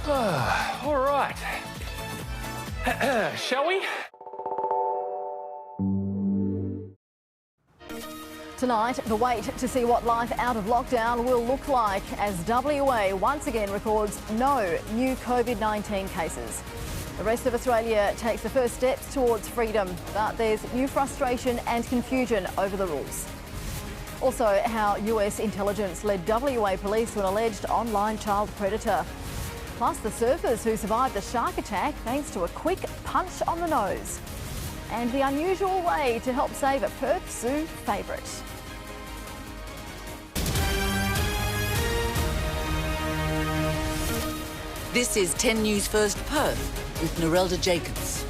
All right. Shall we? Tonight, the wait to see what life out of lockdown will look like as WA once again records no new COVID-19 cases. The rest of Australia takes the first steps towards freedom, but there's new frustration and confusion over the rules. Also, how US intelligence led WA police to an alleged online child predator. Plus, the surfers who survived the shark attack thanks to a quick punch on the nose. And the unusual way to help save a Perth Zoo favourite. This is 10 News First Perth with Narelda Jacobs.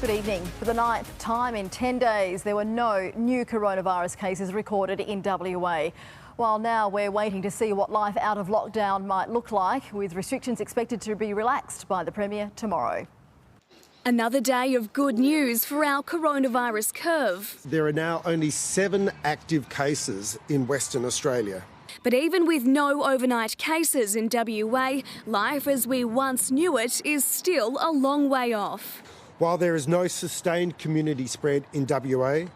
Good evening. For the 9th time in 10 days, there were no new coronavirus cases recorded in WA. While now we're waiting to see what life out of lockdown might look like, with restrictions expected to be relaxed by the Premier tomorrow. Another day of good news for our coronavirus curve. There are now only 7 active cases in Western Australia. But even with no overnight cases in WA, life as we once knew it is still a long way off. While there is no sustained community spread in WA,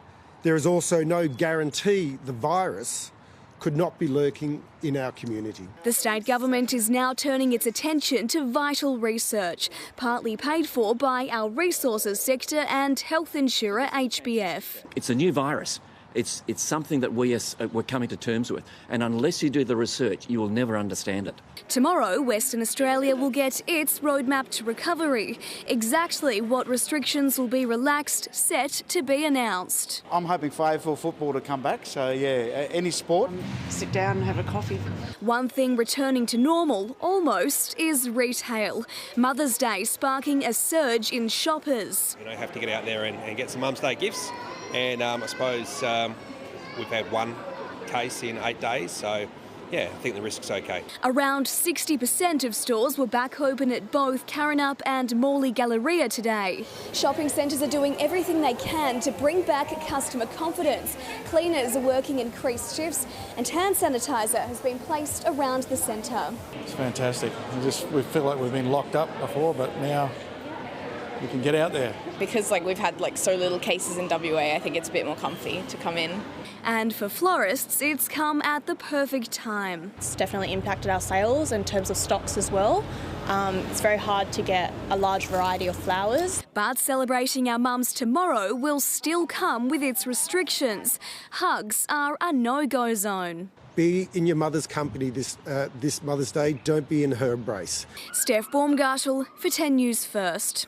there is also no guarantee the virus could not be lurking in our community. The state government is now turning its attention to vital research, partly paid for by our resources sector and health insurer HBF. It's a new virus. It's something that we're coming to terms with, and unless you do the research, you will never understand it. Tomorrow, Western Australia will get its roadmap to recovery. Exactly what restrictions will be relaxed, set to be announced. I'm hoping for AFL football to come back, so yeah, any sport. Sit down and have a coffee. One thing returning to normal, almost, is retail. Mother's Day sparking a surge in shoppers. You have to get out there and get some Mum's Day gifts. And I suppose we've had one case in 8 days, so yeah, I think the risk's okay. Around 60% of stores were back open at both Karrinyup and Morley Galleria today. Shopping centres are doing everything they can to bring back customer confidence. Cleaners are working increased shifts and hand sanitiser has been placed around the centre. It's fantastic. We feel like we've been locked up before, but now we can get out there. Because we've had so little cases in WA, I think it's a bit more comfy to come in. And for florists, it's come at the perfect time. It's definitely impacted our sales in terms of stocks as well. It's very hard to get a large variety of flowers. But celebrating our mums tomorrow will still come with its restrictions. Hugs are a no-go zone. Be in your mother's company this Mother's Day. Don't be in her embrace. Steph Baumgartel for 10 News First.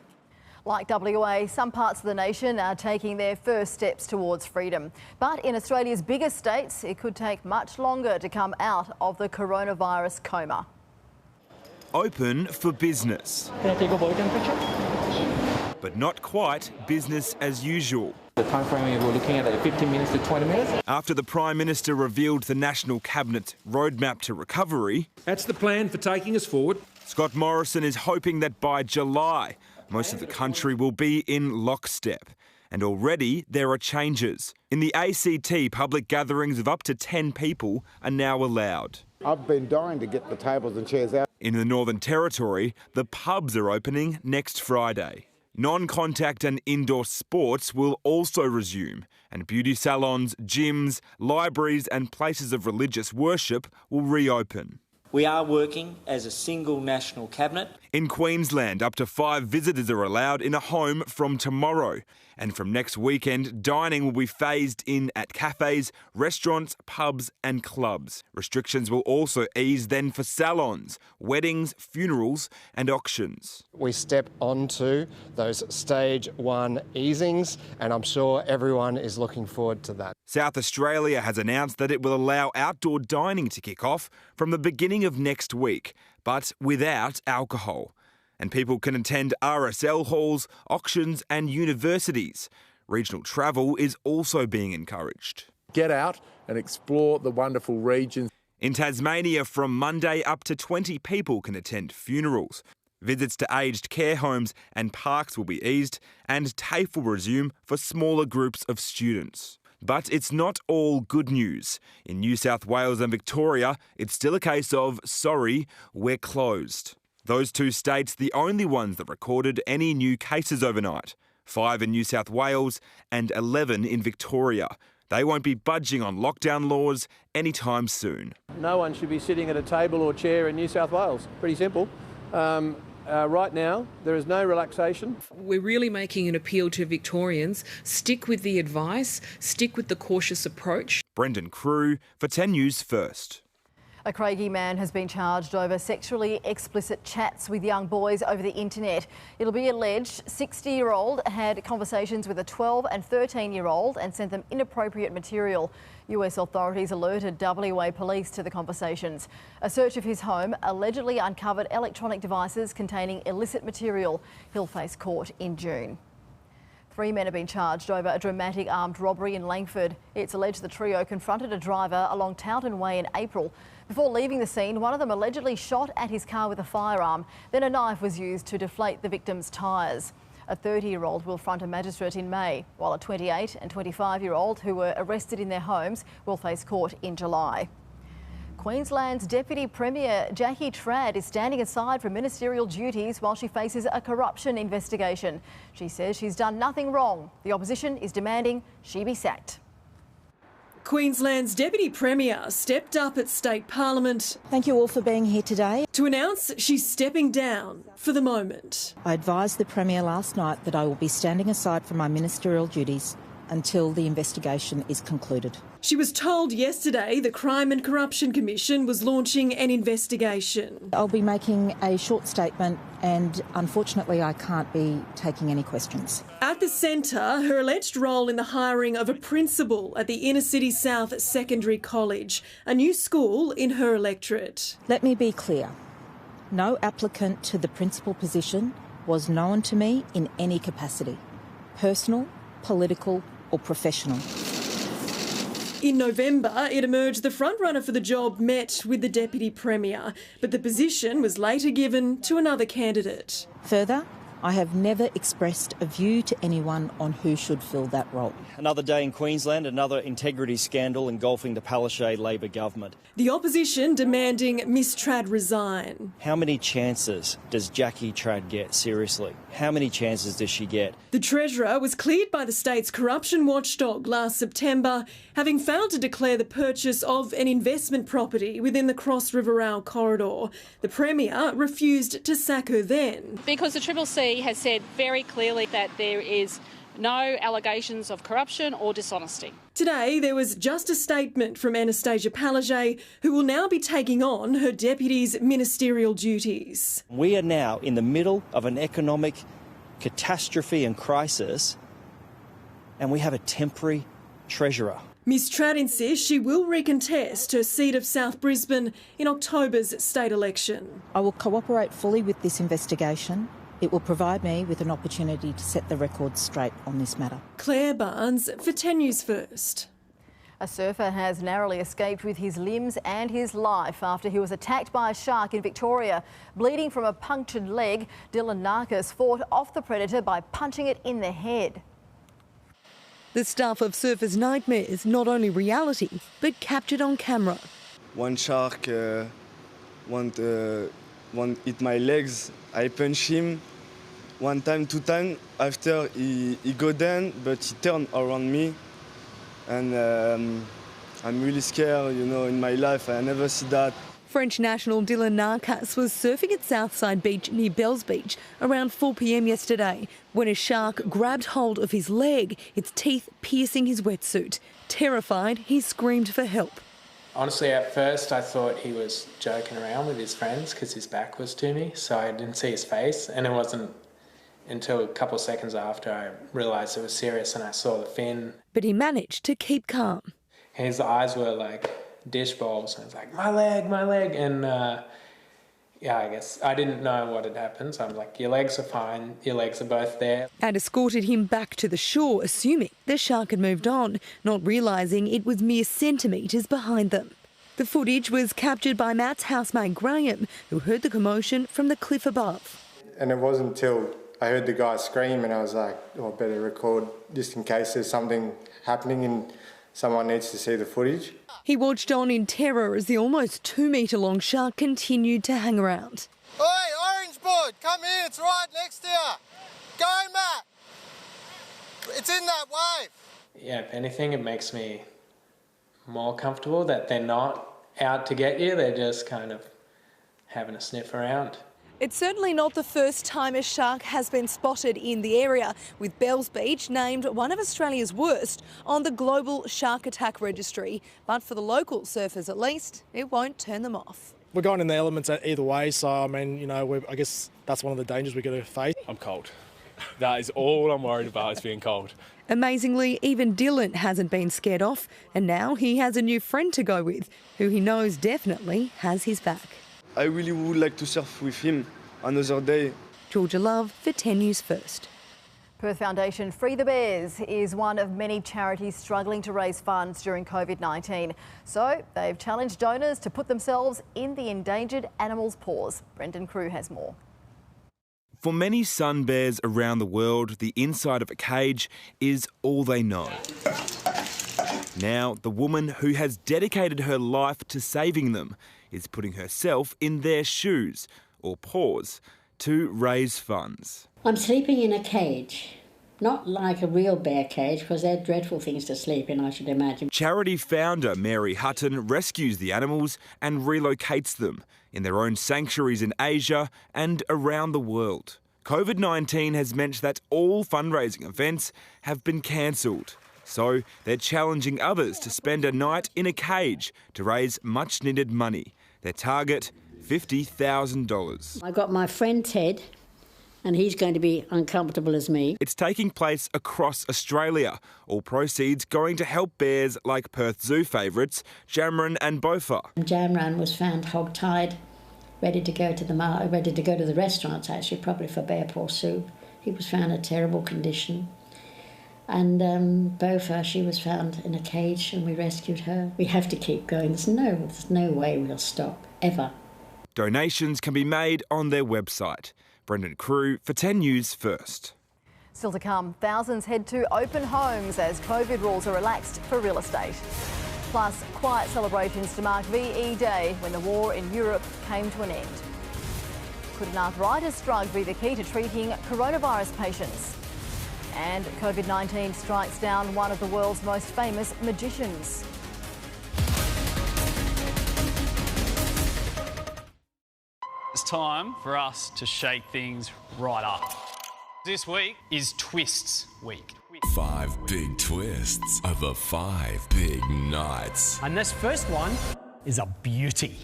Like WA, some parts of the nation are taking their first steps towards freedom. But in Australia's biggest states, it could take much longer to come out of the coronavirus coma. Open for business. Can I take a boycott picture? But not quite business as usual. The time frame we're looking at 15 minutes to 20 minutes. After the Prime Minister revealed the National Cabinet roadmap to recovery, that's the plan for taking us forward. Scott Morrison is hoping that by July, most of the country will be in lockstep. And already there are changes. In the ACT, public gatherings of up to 10 people are now allowed. I've been dying to get the tables and chairs out. In the Northern Territory, the pubs are opening next Friday. Non-contact and indoor sports will also resume, and beauty salons, gyms, libraries and places of religious worship will reopen. We are working as a single national cabinet. In Queensland, up to 5 visitors are allowed in a home from tomorrow. And from next weekend, dining will be phased in at cafes, restaurants, pubs and clubs. Restrictions will also ease then for salons, weddings, funerals and auctions. We step onto those stage 1 easings, and I'm sure everyone is looking forward to that. South Australia has announced that it will allow outdoor dining to kick off from the beginning of next week, but without alcohol. And people can attend RSL halls, auctions and universities. Regional travel is also being encouraged. Get out and explore the wonderful regions. In Tasmania, from Monday, up to 20 people can attend funerals. Visits to aged care homes and parks will be eased, and TAFE will resume for smaller groups of students. But it's not all good news. In New South Wales and Victoria, it's still a case of, sorry, we're closed. Those two states the only ones that recorded any new cases overnight. 5 in New South Wales and 11 in Victoria. They won't be budging on lockdown laws anytime soon. No one should be sitting at a table or chair in New South Wales. Pretty simple. Right now, there is no relaxation. We're really making an appeal to Victorians. Stick with the advice, stick with the cautious approach. Brendan Crew for 10 News First. A Craigie man has been charged over sexually explicit chats with young boys over the internet. It'll be alleged 60-year-old had conversations with a 12 and 13-year-old and sent them inappropriate material. US authorities alerted WA police to the conversations. A search of his home allegedly uncovered electronic devices containing illicit material. He'll face court in June. 3 men have been charged over a dramatic armed robbery in Langford. It's alleged the trio confronted a driver along Towton Way in April. Before leaving the scene, one of them allegedly shot at his car with a firearm. Then a knife was used to deflate the victim's tyres. A 30-year-old will front a magistrate in May, while a 28 and 25-year-old who were arrested in their homes will face court in July. Queensland's Deputy Premier Jackie Trad is standing aside from ministerial duties while she faces a corruption investigation. She says she's done nothing wrong. The opposition is demanding she be sacked. Queensland's Deputy Premier stepped up at State Parliament. Thank you all for being here today. To announce she's stepping down for the moment. I advised the Premier last night that I will be standing aside from my ministerial duties until the investigation is concluded. She was told yesterday the Crime and Corruption Commission was launching an investigation. I'll be making a short statement and unfortunately I can't be taking any questions. At the centre, her alleged role in the hiring of a principal at the Inner City South Secondary College, a new school in her electorate. Let me be clear. No applicant to the principal position was known to me in any capacity, personal, political or professional. In November, it emerged the frontrunner for the job met with the Deputy Premier, but the position was later given to another candidate. Further, I have never expressed a view to anyone on who should fill that role. Another day in Queensland, another integrity scandal engulfing the Palaszczuk Labor government. The opposition demanding Miss Trad resign. How many chances does Jackie Trad get, seriously? How many chances does she get? The Treasurer was cleared by the state's corruption watchdog last September, having failed to declare the purchase of an investment property within the Cross River Owl corridor. The Premier refused to sack her then. Because the CCC has said very clearly that there is no allegations of corruption or dishonesty. Today, there was just a statement from Anastasia Palaszczuk, who will now be taking on her deputy's ministerial duties. We are now in the middle of an economic catastrophe and crisis, and we have a temporary treasurer. Miss Trad insists she will recontest her seat of South Brisbane in October's state election. I will cooperate fully with this investigation. It will provide me with an opportunity to set the record straight on this matter. Claire Barnes for 10 News First. A surfer has narrowly escaped with his limbs and his life after he was attacked by a shark in Victoria. Bleeding from a punctured leg, Dylan Narcus fought off the predator by punching it in the head. The stuff of surfers' nightmares, not only reality, but captured on camera. One shark want eat my legs. I punch him 1 time, 2 times. After he go down, but he turned around me. And I'm really scared, you know, in my life. I never see that. French national Dylan Narcus was surfing at Southside Beach near Bells Beach around 4 p.m. yesterday when a shark grabbed hold of his leg, its teeth piercing his wetsuit. Terrified, he screamed for help. Honestly, at first I thought he was joking around with his friends because his back was to me, so I didn't see his face, and it wasn't until a couple of seconds after I realised it was serious and I saw the fin. But he managed to keep calm. His eyes were like dish balls, and it's like, my leg, and yeah, I guess I didn't know what had happened, so I'm like, your legs are fine, your legs are both there. And escorted him back to the shore, assuming the shark had moved on, not realising it was mere centimetres behind them. The footage was captured by Matt's housemate Graham, who heard the commotion from the cliff above. And it wasn't until I heard the guy scream and I was like, oh, I better record just in case there's something happening and someone needs to see the footage. He watched on in terror as the almost 2-metre long shark continued to hang around. Oi, board, come here, it's right next to you. Go, Matt. It's in that wave. Yeah, if anything, it makes me more comfortable that they're not out to get you, they're just kind of having a sniff around. It's certainly not the first time a shark has been spotted in the area, with Bells Beach named one of Australia's worst on the Global Shark Attack Registry. But for the local surfers at least, it won't turn them off. We're going in the elements either way, so I mean, you know, I guess that's one of the dangers we're going to face. I'm cold. That is all I'm worried about, is being cold. Amazingly, even Dylan hasn't been scared off, and now he has a new friend to go with, who he knows definitely has his back. I really would like to surf with him another day. Georgia Love for 10 News First. Perth Foundation Free the Bears is one of many charities struggling to raise funds during COVID-19. So they've challenged donors to put themselves in the endangered animals' paws. Brendan Crew has more. For many sun bears around the world, the inside of a cage is all they know. Now, the woman who has dedicated her life to saving them is putting herself in their shoes, or paws, to raise funds. I'm sleeping in a cage, not like a real bear cage, because they're dreadful things to sleep in, I should imagine. Charity founder Mary Hutton rescues the animals and relocates them in their own sanctuaries in Asia and around the world. COVID-19 has meant that all fundraising events have been cancelled. So they're challenging others to spend a night in a cage to raise much-needed money. Their target, $50,000. I got my friend Ted, and he's going to be uncomfortable as me. It's taking place across Australia, all proceeds going to help bears like Perth Zoo favourites Jamran and Bofa. Jamran was found hog-tied, ready to go to the restaurants, actually, probably for bear paw soup. He was found in a terrible condition. And Bofa, she was found in a cage and we rescued her. We have to keep going. There's no way we'll stop, ever. Donations can be made on their website. Brendan Crew for 10 News First. Still to come, thousands head to open homes as COVID rules are relaxed for real estate. Plus, quiet celebrations to mark VE Day when the war in Europe came to an end. Could an arthritis drug be the key to treating coronavirus patients? And COVID-19 strikes down one of the world's most famous magicians. It's time for us to shake things right up. This week is Twists Week. 5 big twists over 5 big nights. And this first one is a beauty.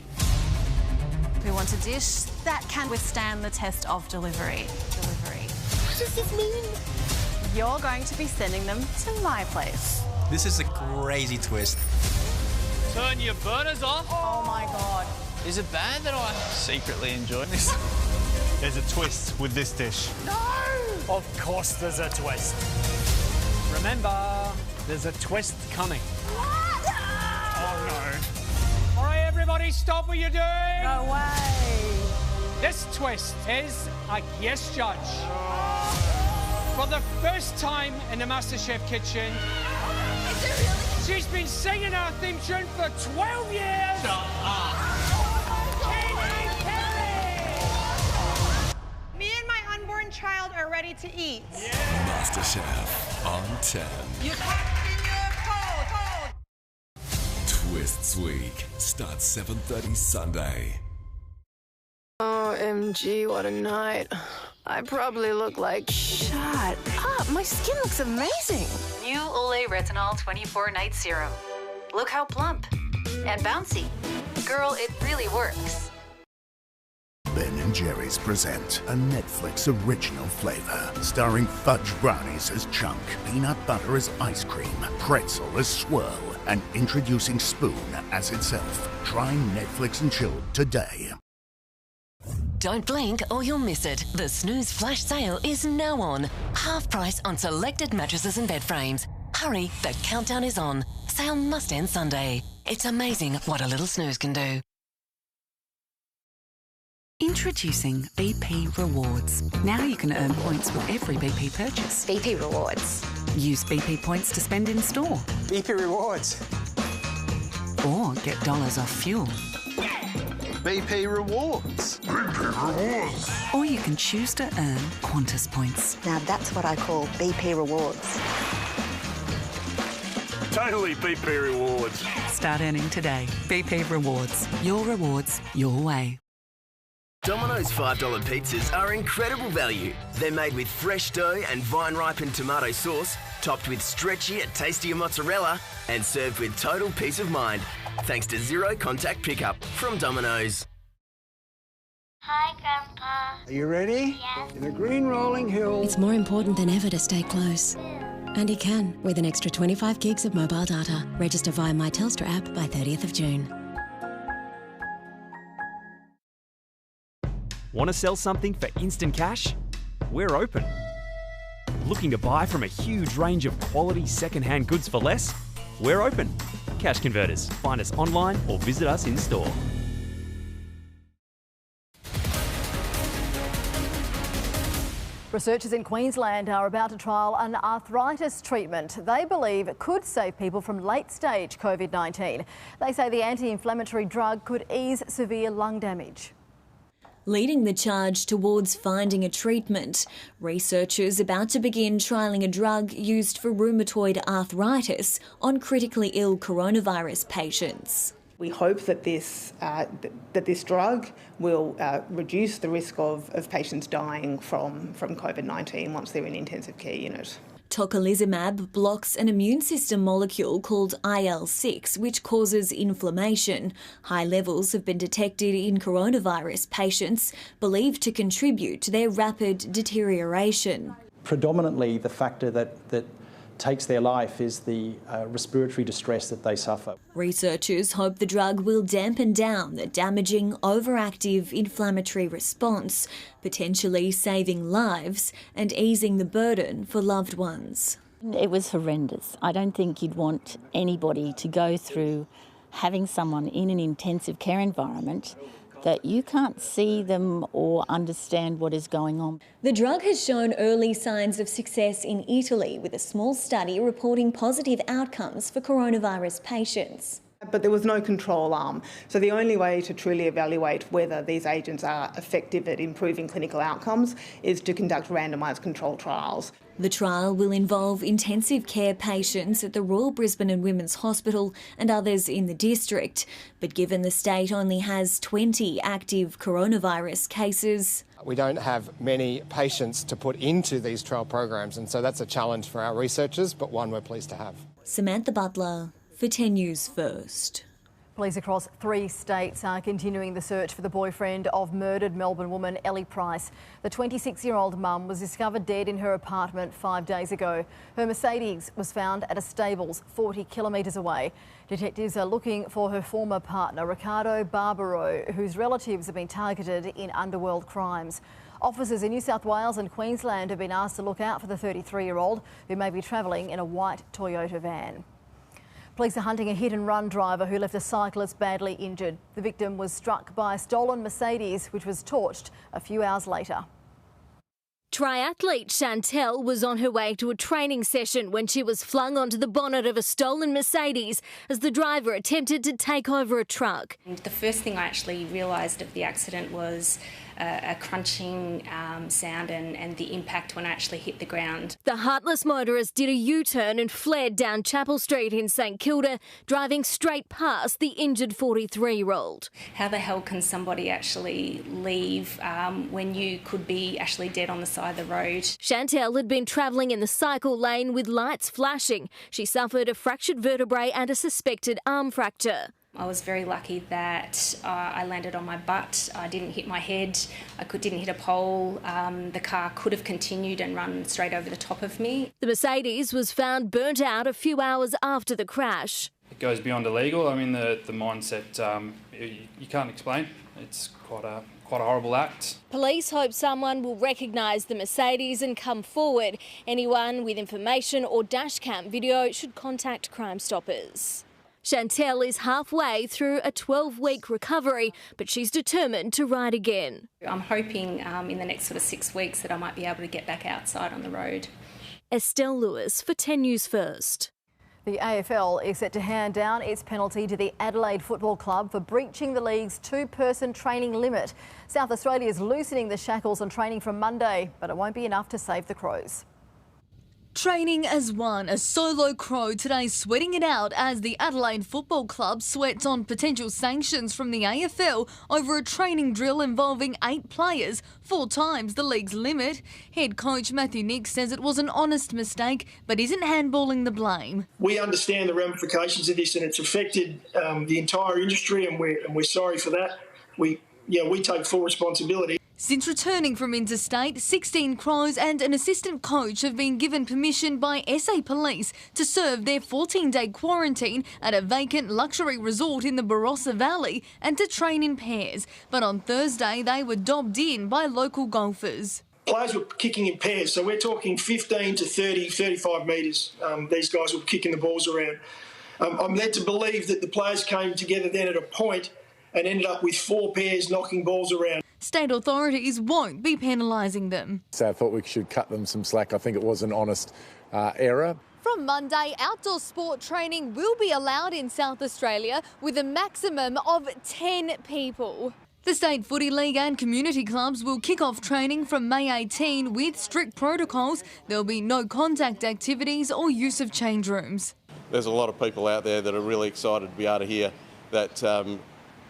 We want a dish that can withstand the test of delivery. What does this mean? You're going to be sending them to my place. This is a crazy twist. Turn your burners off. Oh my God. Is it bad that I secretly enjoy this? There's a twist with this dish. No! Of course there's a twist. Remember, there's a twist coming. What? Oh no. All right, everybody, stop what you're doing. No way. This twist is a guest judge. For the first time in the MasterChef kitchen, Is it really? she's been singing our theme tune for 12 years. Me and my unborn child are ready to eat. MasterChef on 10. You packed in your cold. Twists Week starts 7:30 Sunday. OMG, what a night. I probably look like... Shut up, my skin looks amazing. New Olay Retinol 24 Night Serum. Look how plump and bouncy. Girl, it really works. Ben & Jerry's present a Netflix original flavor, starring fudge brownies as chunk, peanut butter as ice cream, pretzel as swirl, and introducing Spoon as itself. Try Netflix and Chill today. Don't blink or you'll miss it. The Snooze Flash Sale is now on. Half price on selected mattresses and bed frames. Hurry, the countdown is on. Sale must end Sunday. It's amazing what a little snooze can do. Introducing BP Rewards. Now you can earn points with every BP purchase. BP Rewards. Use BP points to spend in store. BP Rewards. Or get dollars off fuel. BP Rewards. BP Rewards. Or you can choose to earn Qantas points. Now that's what I call BP Rewards. Totally BP Rewards. Start earning today. BP Rewards. Your way. Domino's $5 pizzas are incredible value. They're made with fresh dough and vine-ripened tomato sauce, topped with stretchy and tastier mozzarella, and served with total peace of mind, thanks to zero contact pickup from Domino's. Hi, Grandpa. Are you ready? Yes. In the green rolling hills. It's more important than ever to stay close. And you can with an extra 25 gigs of mobile data. Register via My Telstra app by 30th of June. Want to sell something for instant cash? We're open. Looking to buy from a huge range of quality second-hand goods for less? We're open. Cash Converters. Find us online or visit us in store. Researchers in Queensland are about to trial an arthritis treatment they believe could save people from late-stage COVID-19. They say the anti-inflammatory drug could ease severe lung damage. Leading the charge towards finding a treatment, researchers about to begin trialling a drug used for rheumatoid arthritis on critically ill coronavirus patients. We hope that this drug will reduce the risk of patients dying from COVID-19 once they're in intensive care unit. Tocilizumab blocks an immune system molecule called IL-6, which causes inflammation. High levels have been detected in coronavirus patients, believed to contribute to their rapid deterioration. Predominantly, the factor that takes their life is the respiratory distress that they suffer. Researchers hope the drug will dampen down the damaging, overactive inflammatory response, potentially saving lives and easing the burden for loved ones. It was horrendous. I don't think you'd want anybody to go through having someone in an intensive care environment that you can't see them or understand what is going on. The drug has shown early signs of success in Italy, with a small study reporting positive outcomes for coronavirus patients. But there was no control arm. So the only way to truly evaluate whether these agents are effective at improving clinical outcomes is to conduct randomised control trials. The trial will involve intensive care patients at the Royal Brisbane and Women's Hospital and others in the district. But given the state only has 20 active coronavirus cases, we don't have many patients to put into these trial programs, and so that's a challenge for our researchers, but one we're pleased to have. Samantha Butler for 10 News First. Police across 3 states are continuing the search for the boyfriend of murdered Melbourne woman Ellie Price. The 26-year-old mum was discovered dead in her apartment 5 days ago. Her Mercedes was found at a stables 40 kilometres away. Detectives are looking for her former partner, Ricardo Barbaro, whose relatives have been targeted in underworld crimes. Officers in New South Wales and Queensland have been asked to look out for the 33-year-old who may be travelling in a white Toyota van. Police are hunting a hit-and-run driver who left a cyclist badly injured. The victim was struck by a stolen Mercedes, which was torched a few hours later. Triathlete Chantel was on her way to a training session when she was flung onto the bonnet of a stolen Mercedes as the driver attempted to take over a truck. The first thing I actually realised of the accident was a crunching sound and the impact when I actually hit the ground. The heartless motorist did a U-turn and fled down Chapel Street in St Kilda, driving straight past the injured 43-year-old. How the hell can somebody actually leave when you could be actually dead on the side of the road? Chantel had been travelling in the cycle lane with lights flashing. She suffered a fractured vertebrae and a suspected arm fracture. I was very lucky that I landed on my butt. I didn't hit my head. I didn't hit a pole. The car could have continued and run straight over the top of me. The Mercedes was found burnt out a few hours after the crash. It goes beyond illegal. I mean, the mindset you can't explain. It's quite a horrible act. Police hope someone will recognise the Mercedes and come forward. Anyone with information or dashcam video should contact Crime Stoppers. Chantel is halfway through a 12-week recovery, but she's determined to ride again. I'm hoping in the next sort of 6 weeks that I might be able to get back outside on the road. Estelle Lewis for 10 News First. The AFL is set to hand down its penalty to the Adelaide Football Club for breaching the league's two-person training limit. South Australia is loosening the shackles on training from Monday, but it won't be enough to save the Crows. Training as one, a solo Crow today sweating it out as the Adelaide Football Club sweats on potential sanctions from the AFL over a training drill involving 8 players, 4 times the league's limit. Head coach Matthew Nick says it was an honest mistake, but isn't handballing the blame. We understand the ramifications of this, and it's affected the entire industry, and we're sorry for that. We take full responsibility. Since returning from interstate, 16 Crows and an assistant coach have been given permission by SA Police to serve their 14-day quarantine at a vacant luxury resort in the Barossa Valley and to train in pairs. But on Thursday, they were dobbed in by local golfers. Players were kicking in pairs, so we're talking 15 to 30, 35 metres. These guys were kicking the balls around. I'm led to believe that the players came together then at a point and ended up with 4 pairs knocking balls around. State authorities won't be penalising them. So I thought we should cut them some slack. I think it was an honest error. From Monday, outdoor sport training will be allowed in South Australia with a maximum of 10 people. The State Footy League and community clubs will kick off training from May 18 with strict protocols. There'll be no contact activities or use of change rooms. There's a lot of people out there that are really excited to be able to hear that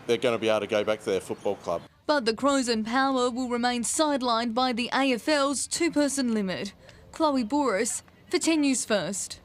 they're going to be able to go back to their football club. But the Crows in power will remain sidelined by the AFL's two-person limit. Chloe Boris for 10 News First.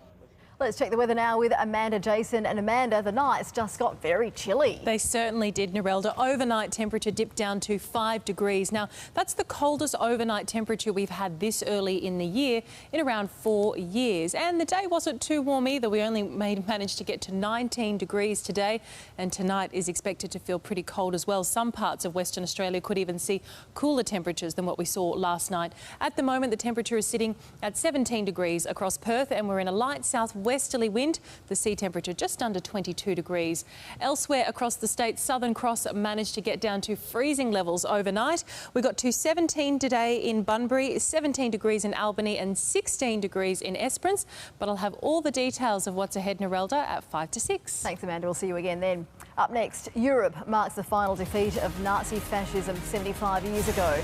Let's check the weather now with Amanda Jason. And Amanda, the nights just got very chilly. They certainly did, Narelda. Overnight temperature dipped down to 5 degrees. Now, that's the coldest overnight temperature we've had this early in the year in around 4 years. And the day wasn't too warm either. We only managed to get to 19 degrees today. And tonight is expected to feel pretty cold as well. Some parts of Western Australia could even see cooler temperatures than what we saw last night. At the moment, the temperature is sitting at 17 degrees across Perth, and we're in a light southwesterly wind. The sea temperature just under 22 degrees. Elsewhere across the state, Southern Cross managed to get down to freezing levels overnight. We got to 17 today in Bunbury, 17 degrees in Albany and 16 degrees in Esperance. But I'll have all the details of what's ahead, Narelda, at 5 to 6. Thanks, Amanda. We'll see you again then. Up next, Europe marks the final defeat of Nazi fascism 75 years ago.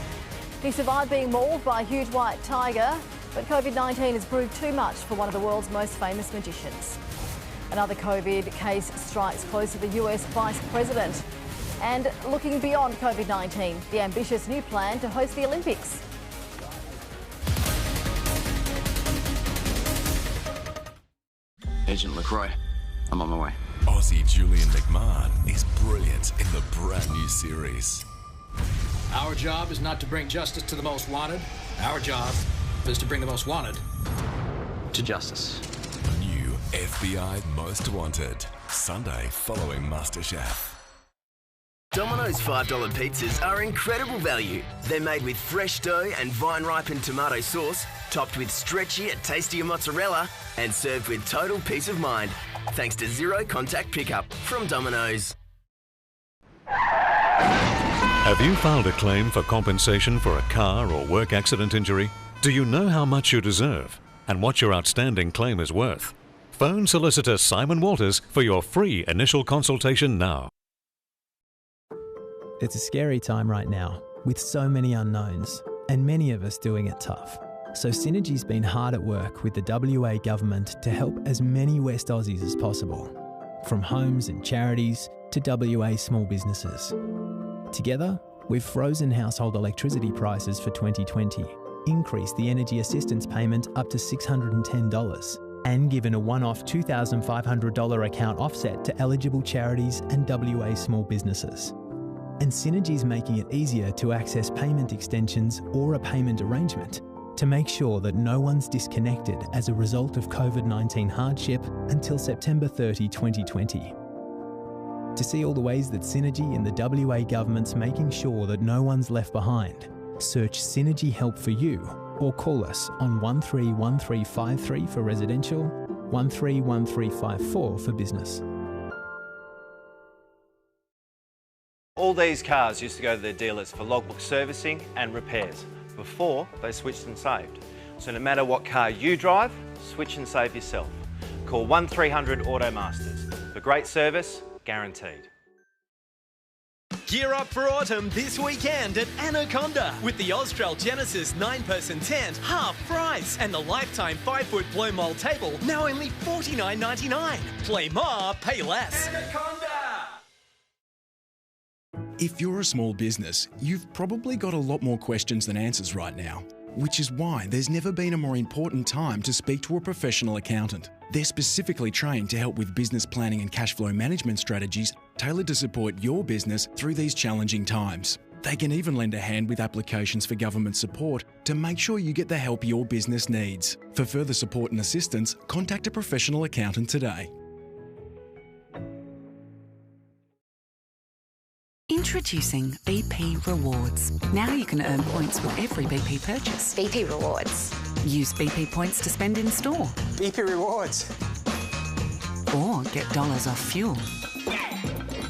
He survived being mauled by a huge white tiger, but COVID-19 has proved too much for one of the world's most famous magicians. Another COVID case strikes close to the US Vice President. And looking beyond COVID-19, the ambitious new plan to host the Olympics. Agent LaCroix, I'm on my way. Aussie Julian McMahon is brilliant in the brand new series. Our job is not to bring justice to the most wanted. Our job is to bring the most wanted to justice. New FBI Most Wanted. Sunday following MasterChef. Domino's $5 pizzas are incredible value. They're made with fresh dough and vine-ripened tomato sauce, topped with stretchy and tastier mozzarella, and served with total peace of mind. Thanks to zero contact pickup from Domino's. Have you filed a claim for compensation for a car or work accident injury? Do you know how much you deserve and what your outstanding claim is worth? Phone solicitor Simon Walters for your free initial consultation now. It's a scary time right now, with so many unknowns, and many of us doing it tough. So Synergy's been hard at work with the WA government to help as many West Aussies as possible, from homes and charities to WA small businesses. Together, we've frozen household electricity prices for 2020, increased the energy assistance payment up to $610, and given a one-off $2,500 account offset to eligible charities and WA small businesses. And Synergy's making it easier to access payment extensions or a payment arrangement to make sure that no one's disconnected as a result of COVID-19 hardship until September 30, 2020. To see all the ways that Synergy and the WA government's making sure that no one's left behind, search Synergy Help for You or call us on 131353 for residential, 131354 for business. All these cars used to go to their dealers for logbook servicing and repairs before they switched and saved. So no matter what car you drive, switch and save yourself. Call call 1300 Automasters. For great service, guaranteed. Gear up for autumn this weekend at Anaconda with the Austral Genesis 9-person tent half price and the lifetime 5-foot blow mold table now only $49.99. Play more, pay less. Anaconda! If you're a small business, you've probably got a lot more questions than answers right now, which is why there's never been a more important time to speak to a professional accountant. They're specifically trained to help with business planning and cash flow management strategies tailored to support your business through these challenging times. They can even lend a hand with applications for government support to make sure you get the help your business needs. For further support and assistance, contact a professional accountant today. Introducing BP Rewards. Now you can earn points with every BP purchase. BP Rewards. Use BP points to spend in store. BP Rewards. Or get dollars off fuel.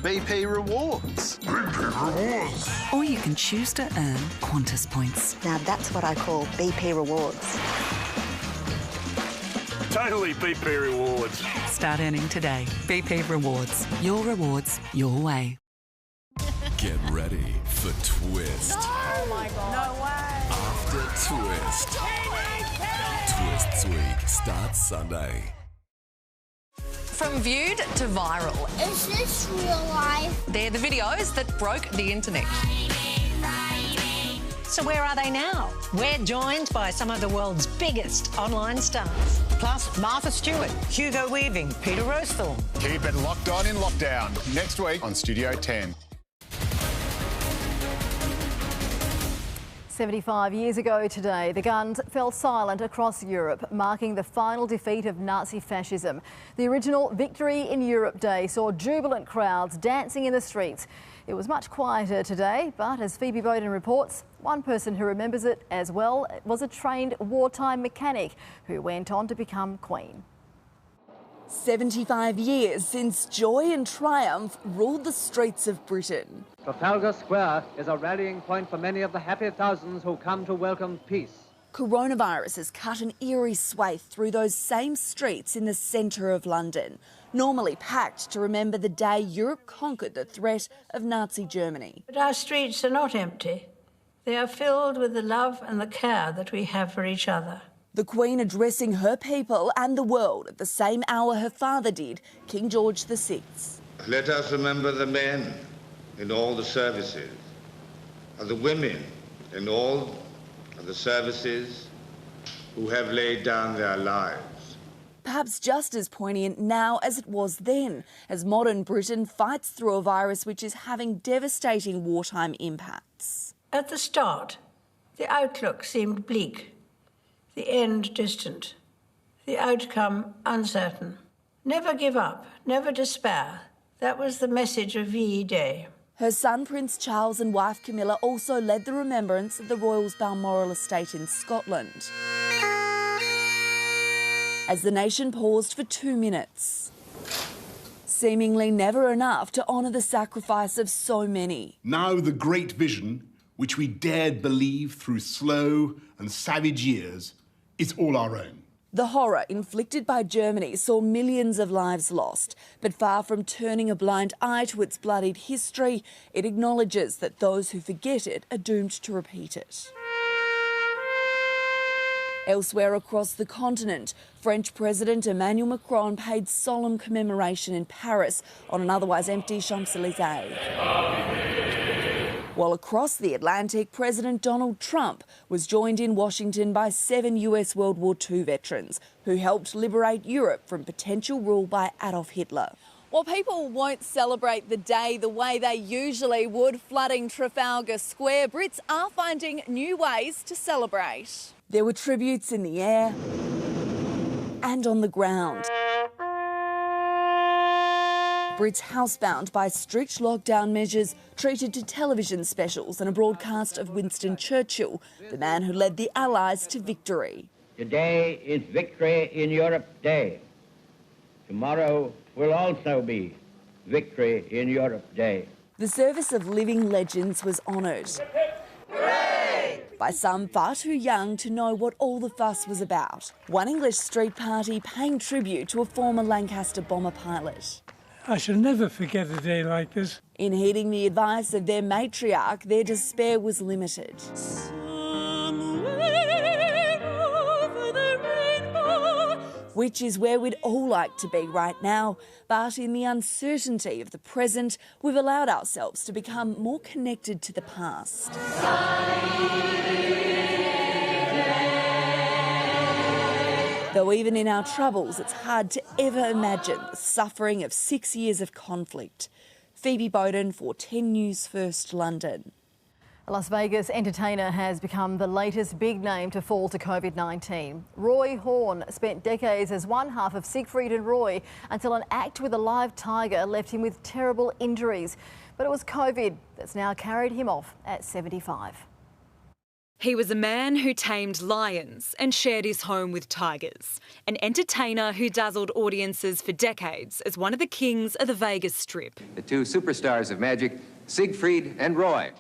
BP Rewards. BP Rewards. Or you can choose to earn Qantas points. Now that's what I call BP Rewards. Totally BP Rewards. Start earning today. BP Rewards. Your rewards, your way. Get ready for Twist. Oh my God. No way. After Twist. Twist's week starts Sunday. From viewed to viral. Is this real life? They're the videos that broke the internet. So where are they now? We're joined by some of the world's biggest online stars. Plus Martha Stewart, Hugo Weaving, Peter Rosethorn. Keep it locked on in lockdown. Next week on Studio 10. 75 years ago today, the guns fell silent across Europe, marking the final defeat of Nazi fascism. The original Victory in Europe Day saw jubilant crowds dancing in the streets. It was much quieter today, but as Phoebe Bowden reports, one person who remembers it as well was a trained wartime mechanic who went on to become Queen. 75 years since joy and triumph ruled the streets of Britain. Trafalgar Square is a rallying point for many of the happy thousands who come to welcome peace. Coronavirus has cut an eerie swathe through those same streets in the centre of London, normally packed to remember the day Europe conquered the threat of Nazi Germany. But our streets are not empty. They are filled with the love and the care that we have for each other. The Queen addressing her people and the world at the same hour her father did, King George VI. Let us remember the men in all the services, and the women in all of the services who have laid down their lives. Perhaps just as poignant now as it was then, as modern Britain fights through a virus which is having devastating wartime impacts. At the start, the outlook seemed bleak. The end distant, the outcome uncertain. Never give up, never despair. That was the message of VE Day. Her son Prince Charles and wife Camilla also led the remembrance at the Royals Balmoral estate in Scotland. As the nation paused for 2 minutes. Seemingly never enough to honour the sacrifice of so many. Now the great vision, which we dared believe through slow and savage years, is all our own. The horror inflicted by Germany saw millions of lives lost, but far from turning a blind eye to its bloodied history, it acknowledges that those who forget it are doomed to repeat it. Elsewhere across the continent, French President Emmanuel Macron paid solemn commemoration in Paris on an otherwise empty Champs-Élysées. While across the Atlantic, President Donald Trump was joined in Washington by 7 US World War II veterans who helped liberate Europe from potential rule by Adolf Hitler. While people won't celebrate the day the way they usually would, flooding Trafalgar Square, Brits are finding new ways to celebrate. There were tributes in the air and on the ground. Brits housebound by strict lockdown measures, treated to television specials and a broadcast of Winston Churchill, the man who led the Allies to victory. Today is Victory in Europe Day. Tomorrow will also be Victory in Europe Day. The service of living legends was honoured by some far too young to know what all the fuss was about. One English street party paying tribute to a former Lancaster bomber pilot. I shall never forget a day like this. In heeding the advice of their matriarch, their despair was limited. Which is where we'd all like to be right now. But in the uncertainty of the present, we've allowed ourselves to become more connected to the past. Though even in our troubles, it's hard to ever imagine the suffering of 6 years of conflict. Phoebe Bowden for 10 News First, London. A Las Vegas entertainer has become the latest big name to fall to COVID-19. Roy Horn spent decades as one half of Siegfried and Roy until an act with a live tiger left him with terrible injuries. But it was COVID that's now carried him off at 75. He was a man who tamed lions and shared his home with tigers. An entertainer who dazzled audiences for decades as one of the kings of the Vegas Strip. The two superstars of magic, Siegfried and Roy.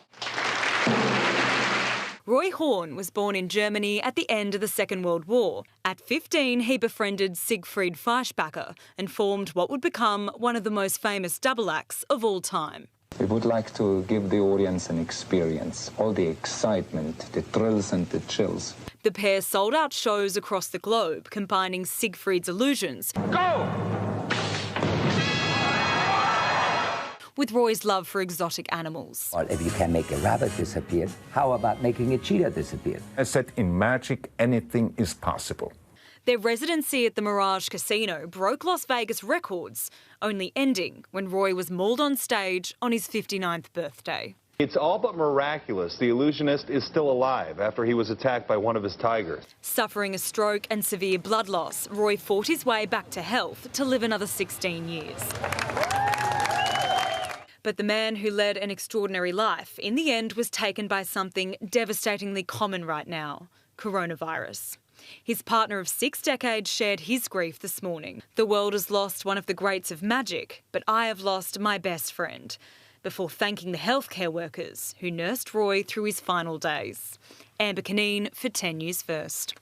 Roy Horn was born in Germany at the end of the Second World War. At 15, he befriended Siegfried Fleischbacher and formed what would become one of the most famous double acts of all time. We would like to give the audience an experience, all the excitement, the thrills and the chills. The pair sold out shows across the globe, combining Siegfried's illusions with Roy's love for exotic animals. Well, if you can make a rabbit disappear, how about making a cheetah disappear? I said in magic, anything is possible. Their residency at the Mirage Casino broke Las Vegas records, only ending when Roy was mauled on stage on his 59th birthday. It's all but miraculous. The illusionist is still alive after he was attacked by one of his tigers. Suffering a stroke and severe blood loss, Roy fought his way back to health to live another 16 years. But the man who led an extraordinary life in the end was taken by something devastatingly common right now: coronavirus. His partner of 6 decades shared his grief this morning. The world has lost one of the greats of magic, but I have lost my best friend, before thanking the healthcare workers who nursed Roy through his final days. Amber Canine for 10 News First.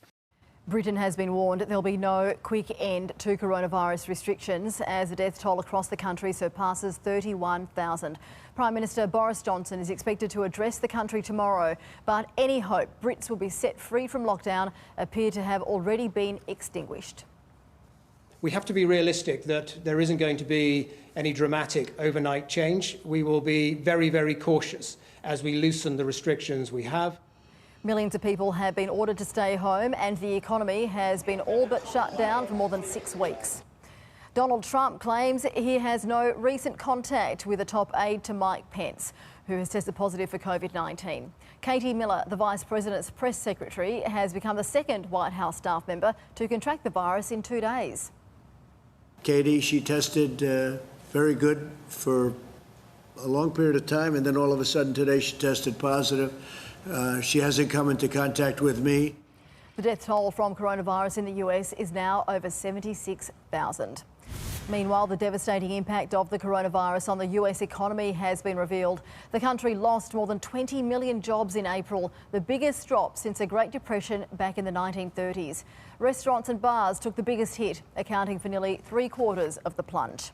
Britain has been warned there'll be no quick end to coronavirus restrictions as the death toll across the country surpasses 31,000. Prime Minister Boris Johnson is expected to address the country tomorrow, but any hope Brits will be set free from lockdown appear to have already been extinguished. We have to be realistic that there isn't going to be any dramatic overnight change. We will be very, very cautious as we loosen the restrictions we have. Millions of people have been ordered to stay home and the economy has been all but shut down for more than 6 weeks. Donald Trump claims he has no recent contact with a top aide to Mike Pence, who has tested positive for COVID-19. Katie Miller, the Vice President's press secretary, has become the second White House staff member to contract the virus in 2 days. Katie, she tested very good for a long period of time, and then all of a sudden today she tested positive. She hasn't come into contact with me. The death toll from coronavirus in the US is now over 76,000. Meanwhile, the devastating impact of the coronavirus on the US economy has been revealed. The country lost more than 20 million jobs in April, the biggest drop since the Great Depression back in the 1930s. Restaurants and bars took the biggest hit, accounting for nearly 3/4 of the plunge.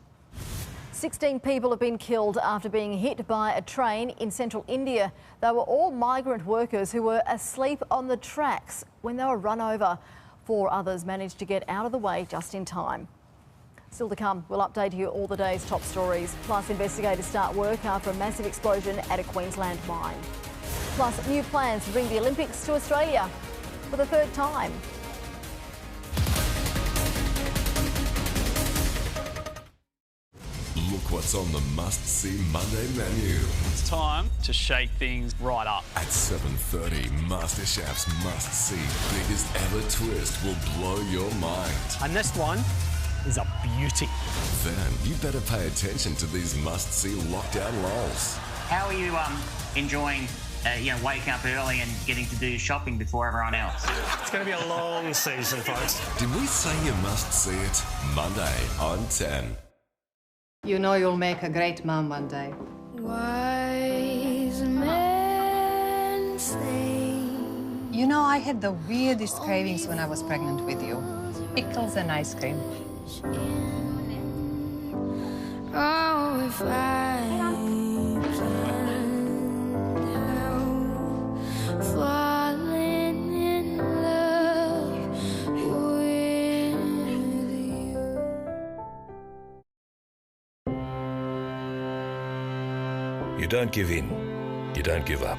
16 people have been killed after being hit by a train in central India. They were all migrant workers who were asleep on the tracks when they were run over. 4 others managed to get out of the way just in time. Still to come, we'll update you all the day's top stories. Plus, investigators start work after a massive explosion at a Queensland mine. Plus, new plans to bring the Olympics to Australia for the 3rd time. Look what's on the must-see Monday menu. It's time to shake things right up. At 7:30, MasterChef's must-see biggest ever twist will blow your mind. And this one is a beauty. Then you better pay attention to these must-see lockdown lols. How are you enjoying waking up early and getting to do your shopping before everyone else? It's going to be a long season, folks. Did we say you must see it? Monday on 10. You know you'll make a great mom one day. Wise men say You know, I had the weirdest cravings when I was pregnant with you. Pickles and ice cream. Oh, if I falling in love with you. You don't give in. You don't give up.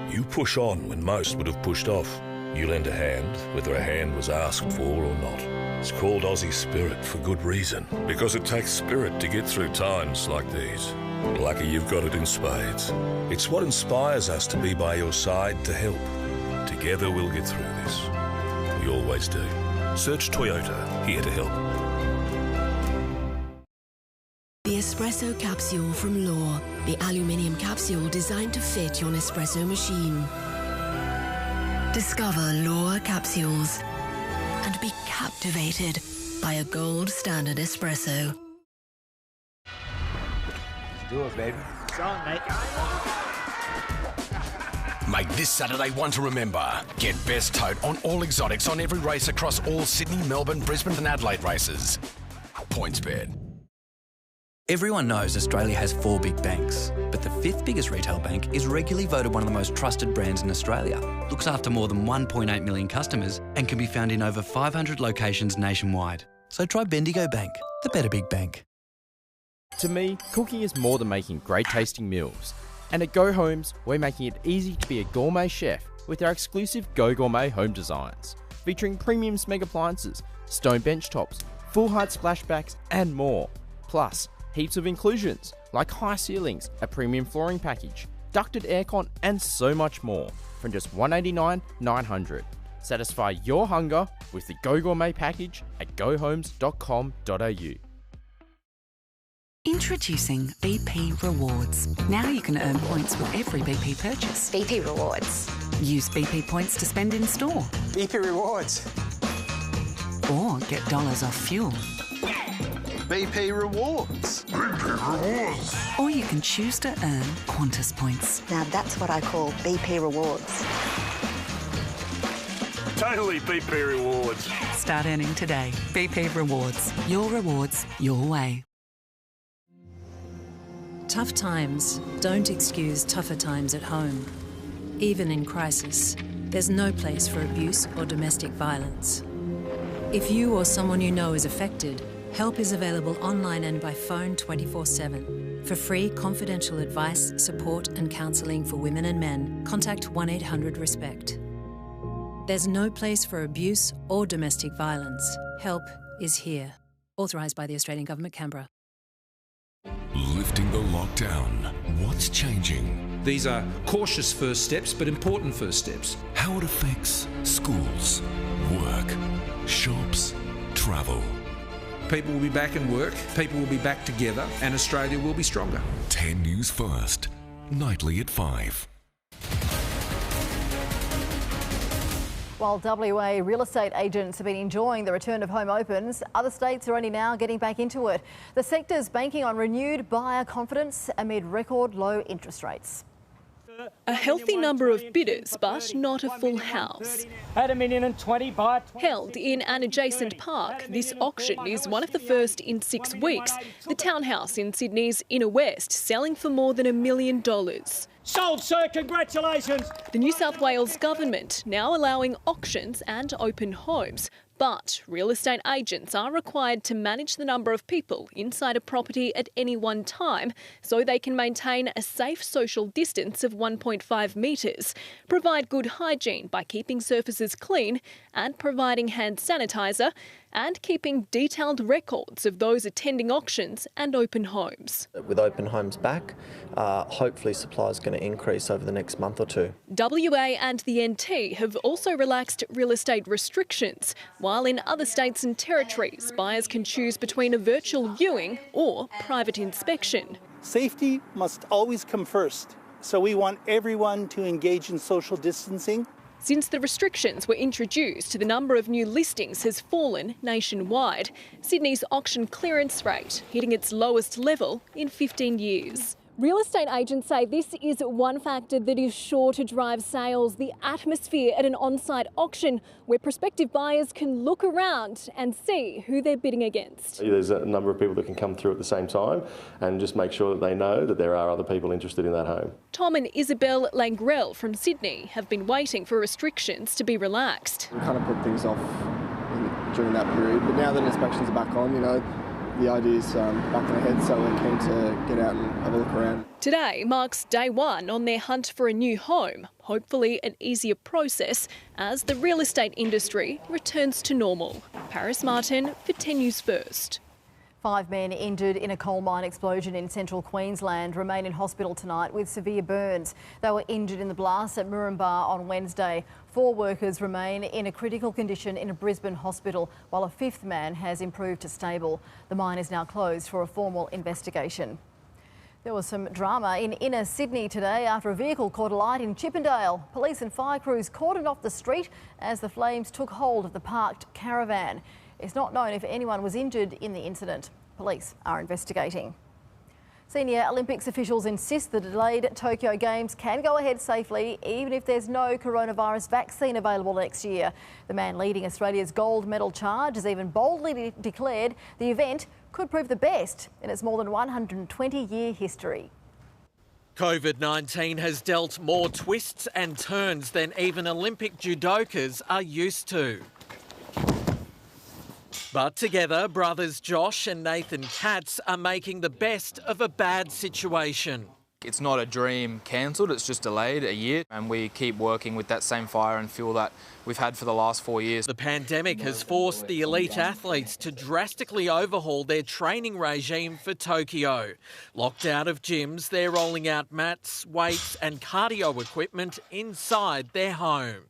You push on when most would have pushed off. You lend a hand, whether a hand was asked for or not. It's called Aussie Spirit for good reason, because it takes spirit to get through times like these. Lucky you've got it in spades. It's what inspires us to be by your side to help. Together we'll get through this. We always do. Search Toyota, here to help. The espresso capsule from Law, the aluminium capsule designed to fit your Nespresso machine. Discover Law capsules and be captivated by a gold standard espresso. Let's do it, baby. It's on, mate. Make this Saturday one to remember. Get best tote on all exotics on every race across all Sydney, Melbourne, Brisbane and Adelaide races. PointsBet. Everyone knows Australia has 4 big banks, but the 5th biggest retail bank is regularly voted one of the most trusted brands in Australia, looks after more than 1.8 million customers and can be found in over 500 locations nationwide. So try Bendigo Bank, the better big bank. To me, cooking is more than making great tasting meals. And at Go Homes, we're making it easy to be a gourmet chef with our exclusive Go Gourmet home designs, featuring premium Smeg appliances, stone bench tops, full height splashbacks and more. Plus, heaps of inclusions like high ceilings, a premium flooring package, ducted aircon and so much more from just $189,900. Satisfy your hunger with the Go Gourmet package at gohomes.com.au. Introducing BP Rewards. Now you can earn points with every BP purchase. BP Rewards. Use BP points to spend in store. BP Rewards. Or get dollars off fuel. BP Rewards. BP Rewards. Or you can choose to earn Qantas points. Now that's what I call BP Rewards. Totally BP Rewards. Start earning today. BP Rewards. Your rewards, your way. Tough times don't excuse tougher times at home. Even in crisis, there's no place for abuse or domestic violence. If you or someone you know is affected, help is available online and by phone 24/7. For free, confidential advice, support and counselling for women and men, contact 1-800-RESPECT. There's no place for abuse or domestic violence. Help is here. Authorised by the Australian Government, Canberra. Lifting the lockdown. What's changing? These are cautious first steps, but important first steps. How it affects schools, work, shops, travel. People will be back in work, people will be back together, and Australia will be stronger. 10 News First, nightly at 5. While WA real estate agents have been enjoying the return of home opens, other states are only now getting back into it. The sector's banking on renewed buyer confidence amid record low interest rates. A healthy number of bidders, but not a full house. At $1,020,000 buy. Held in an adjacent park, this auction is one of the first in 6 weeks. The townhouse in Sydney's Inner West selling for more than $1 million. Sold, sir, congratulations. The New South Wales government now allowing auctions and open homes. But real estate agents are required to manage the number of people inside a property at any one time so they can maintain a safe social distance of 1.5 metres, provide good hygiene by keeping surfaces clean and providing hand sanitiser, and keeping detailed records of those attending auctions and open homes. With open homes back, hopefully supply is going to increase over the next month or two. WA and the NT have also relaxed real estate restrictions, while in other states and territories, buyers can choose between a virtual viewing or private inspection. Safety must always come first, so we want everyone to engage in social distancing. Since the restrictions were introduced, the number of new listings has fallen nationwide. Sydney's auction clearance rate hitting its lowest level in 15 years. Real estate agents say this is one factor that is sure to drive sales, the atmosphere at an on-site auction where prospective buyers can look around and see who they're bidding against. There's a number of people that can come through at the same time and just make sure that they know that there are other people interested in that home. Tom and Isabel Langrel from Sydney have been waiting for restrictions to be relaxed. We kind of put things off during that period, but now that inspections are back on, the idea's back in the head, so we're keen to get out and have a look around. Today marks day one on their hunt for a new home, hopefully an easier process as the real estate industry returns to normal. Paris Martin for 10 News First. 5 men injured in a coal mine explosion in central Queensland remain in hospital tonight with severe burns. They were injured in the blast at Moranbah on Wednesday. 4 workers remain in a critical condition in a Brisbane hospital, while a 5th man has improved to stable. The mine is now closed for a formal investigation. There was some drama in inner Sydney today after a vehicle caught alight in Chippendale. Police and fire crews cordoned off the street as the flames took hold of the parked caravan. It's not known if anyone was injured in the incident. Police are investigating. Senior Olympics officials insist the delayed Tokyo Games can go ahead safely even if there's no coronavirus vaccine available next year. The man leading Australia's gold medal charge has even boldly declared the event could prove the best in its more than 120-year history. COVID-19 has dealt more twists and turns than even Olympic judokas are used to. But together, brothers Josh and Nathan Katz are making the best of a bad situation. It's not a dream cancelled, it's just delayed a year, and we keep working with that same fire and fuel that we've had for the last 4 years. The pandemic has forced the elite athletes to drastically overhaul their training regime for Tokyo. Locked out of gyms, they're rolling out mats, weights and cardio equipment inside their home.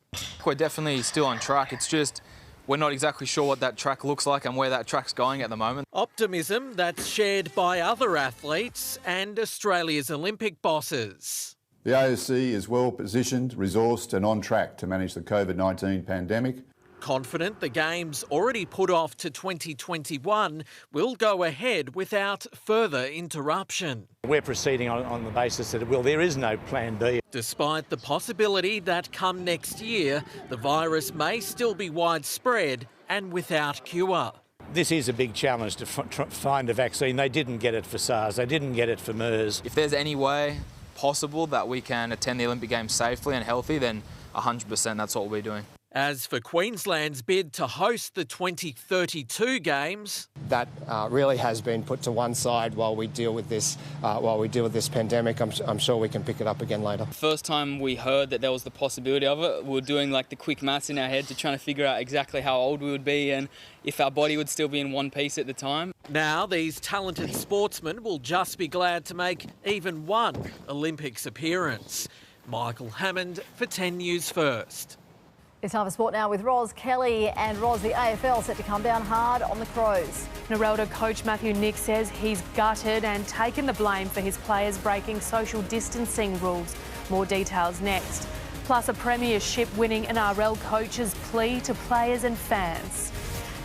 We're definitely still on track, it's just we're not exactly sure what that track looks like and where that track's going at the moment. Optimism that's shared by other athletes and Australia's Olympic bosses. The AOC is well positioned, resourced and on track to manage the COVID-19 pandemic. Confident the Games, already put off to 2021, will go ahead without further interruption. We're proceeding on the basis that there is no plan B. Despite the possibility that come next year, the virus may still be widespread and without cure. This is a big challenge to find a vaccine. They didn't get it for SARS, they didn't get it for MERS. If there's any way possible that we can attend the Olympic Games safely and healthy, then 100% that's what we're doing. As for Queensland's bid to host the 2032 Games, that really has been put to one side while we deal with this. Pandemic. I'm sure we can pick it up again later. First time we heard that there was the possibility of it, we were doing like the quick maths in our head to trying to figure out exactly how old we would be and if our body would still be in one piece at the time. Now these talented sportsmen will just be glad to make even one Olympics appearance. Michael Hammond for 10 News First. It's time for sport now with Ros Kelly. And Ros, the AFL set to come down hard on the Crows. Narelda coach Matthew Nick says he's gutted and taken the blame for his players breaking social distancing rules. More details next. Plus a premiership winning NRL coach's plea to players and fans.